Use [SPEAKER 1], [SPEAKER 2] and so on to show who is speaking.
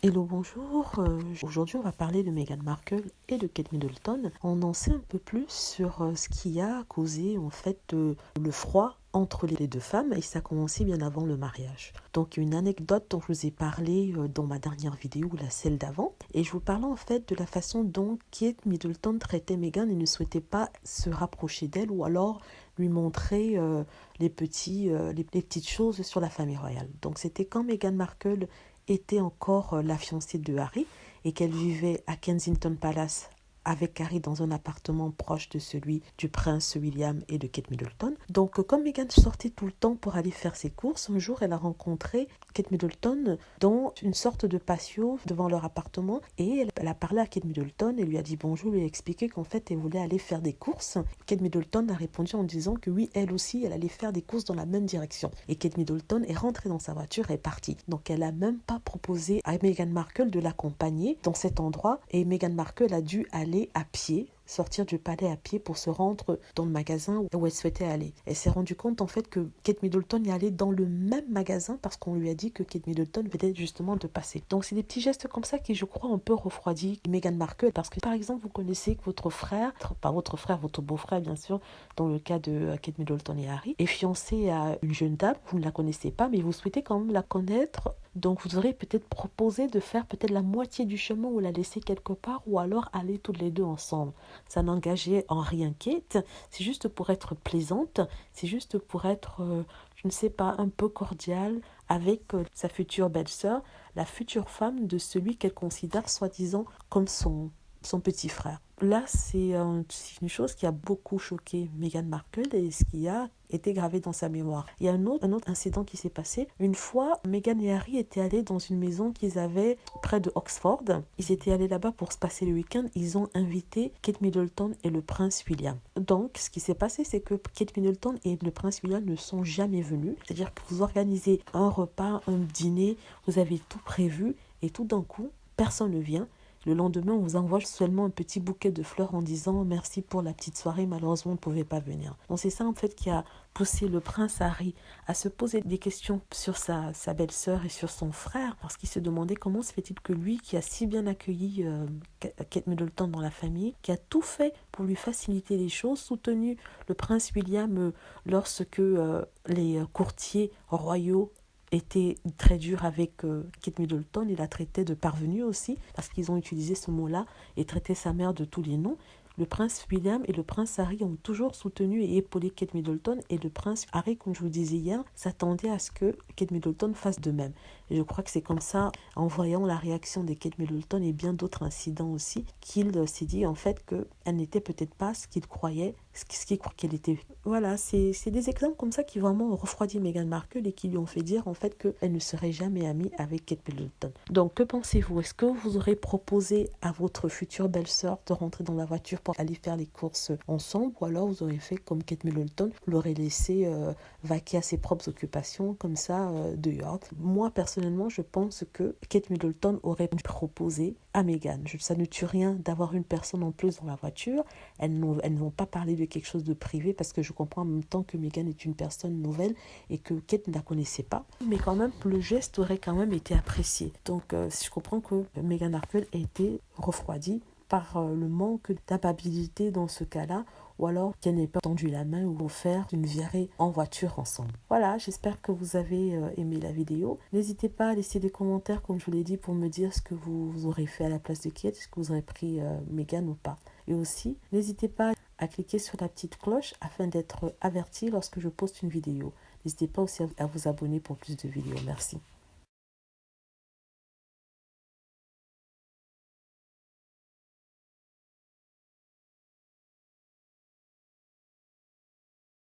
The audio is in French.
[SPEAKER 1] Hello, bonjour. Aujourd'hui, on va parler de Meghan Markle et de Kate Middleton. On en sait un peu plus sur ce qui a causé en fait le froid entre les deux femmes, et ça a commencé bien avant le mariage. Donc une anecdote dont je vous ai parlé dans ma dernière vidéo, celle d'avant, et je vous parlais en fait de la façon dont Kate Middleton traitait Meghan et ne souhaitait pas se rapprocher d'elle ou alors lui montrer les petites choses sur la famille royale. Donc c'était quand Meghan Markle était encore la fiancée de Harry et qu'elle vivait à Kensington Palace avec Harry dans un appartement proche de celui du prince William et de Kate Middleton. Donc, comme Meghan sortait tout le temps pour aller faire ses courses, un jour, elle a rencontré Kate Middleton dans une sorte de patio devant leur appartement et elle a parlé à Kate Middleton et lui a dit bonjour, lui a expliqué qu'en fait, elle voulait aller faire des courses. Kate Middleton a répondu en disant que oui, elle aussi, elle allait faire des courses dans la même direction. Et Kate Middleton est rentrée dans sa voiture et est partie. Donc, elle n'a même pas proposé à Meghan Markle de l'accompagner dans cet endroit et Meghan Markle a dû aller à pied, sortir du palais à pied pour se rendre dans le magasin où elle souhaitait aller. Elle s'est rendue compte en fait que Kate Middleton y allait dans le même magasin parce qu'on lui a dit que Kate Middleton venait justement de passer. Donc c'est des petits gestes comme ça qui je crois un peu refroidit Meghan Markle parce que par exemple vous connaissez que votre frère, pas votre frère, votre beau-frère bien sûr, dans le cas de Kate Middleton et Harry, est fiancé à une jeune dame, vous ne la connaissez pas mais vous souhaitez quand même la connaître. Donc vous aurez peut-être proposé de faire peut-être la moitié du chemin ou la laisser quelque part ou alors aller toutes les deux ensemble. Ça n'engageait en rien Kate, c'est juste pour être plaisante, c'est juste pour être, je ne sais pas, un peu cordiale avec sa future belle-sœur, la future femme de celui qu'elle considère soi-disant comme son petit frère. Là, c'est une chose qui a beaucoup choqué Meghan Markle et ce qui a été gravé dans sa mémoire. Il y a un autre incident qui s'est passé. Une fois, Meghan et Harry étaient allés dans une maison qu'ils avaient près de Oxford. Ils étaient allés là-bas pour se passer le week-end. Ils ont invité Kate Middleton et le prince William. Donc, ce qui s'est passé, c'est que Kate Middleton et le prince William ne sont jamais venus. C'est-à-dire que vous organisez un repas, un dîner, vous avez tout prévu et tout d'un coup, personne ne vient. Le lendemain, on vous envoie seulement un petit bouquet de fleurs en disant merci pour la petite soirée, malheureusement on ne pouvait pas venir. Donc c'est ça en fait qui a poussé le prince Harry à se poser des questions sur sa belle-sœur et sur son frère, parce qu'il se demandait comment se fait-il que lui, qui a si bien accueilli Kate Middleton dans la famille, qui a tout fait pour lui faciliter les choses, soutenu le prince William lorsque les courtiers royaux était très dur avec Kate Middleton. Il la traitait de parvenue aussi, parce qu'ils ont utilisé ce mot-là et traité sa mère de tous les noms. Le prince William et le prince Harry ont toujours soutenu et épaulé Kate Middleton et le prince Harry, comme je vous disais hier, s'attendait à ce que Kate Middleton fasse de même. Et je crois que c'est comme ça, en voyant la réaction de Kate Middleton et bien d'autres incidents aussi, qu'il s'est dit en fait qu'elle n'était peut-être pas ce qu'il croyait, ce qu'il croit qu'elle était. Voilà, c'est des exemples comme ça qui vraiment ont refroidi Meghan Markle et qui lui ont fait dire en fait qu'elle ne serait jamais amie avec Kate Middleton. Donc que pensez-vous? Est-ce que vous aurez proposé à votre future belle-sœur de rentrer dans la voiture pour aller faire les courses ensemble, ou alors vous aurez fait comme Kate Middleton, vous l'aurez laissé vaquer à ses propres occupations comme ça de York? Moi personnellement, je pense que Kate Middleton aurait proposé à Meghan. Ça ne tue rien d'avoir une personne en plus dans la voiture. Elles ne vont pas parler de quelque chose de privé parce que je comprends en même temps que Meghan est une personne nouvelle et que Kate ne la connaissait pas. Mais quand même, le geste aurait quand même été apprécié. Donc, je comprends que Meghan Markle ait été refroidie par le manque d'amabilité dans ce cas-là, ou alors qu'elle n'ait pas tendu la main ou offert une virée en voiture ensemble. Voilà, j'espère que vous avez aimé la vidéo. N'hésitez pas à laisser des commentaires, comme je vous l'ai dit, pour me dire ce que vous aurez fait à la place de Kate, est-ce que vous aurez pris Meghan ou pas. Et aussi, n'hésitez pas à cliquer sur la petite cloche afin d'être averti lorsque je poste une vidéo. N'hésitez pas aussi à vous abonner pour plus de vidéos. Merci.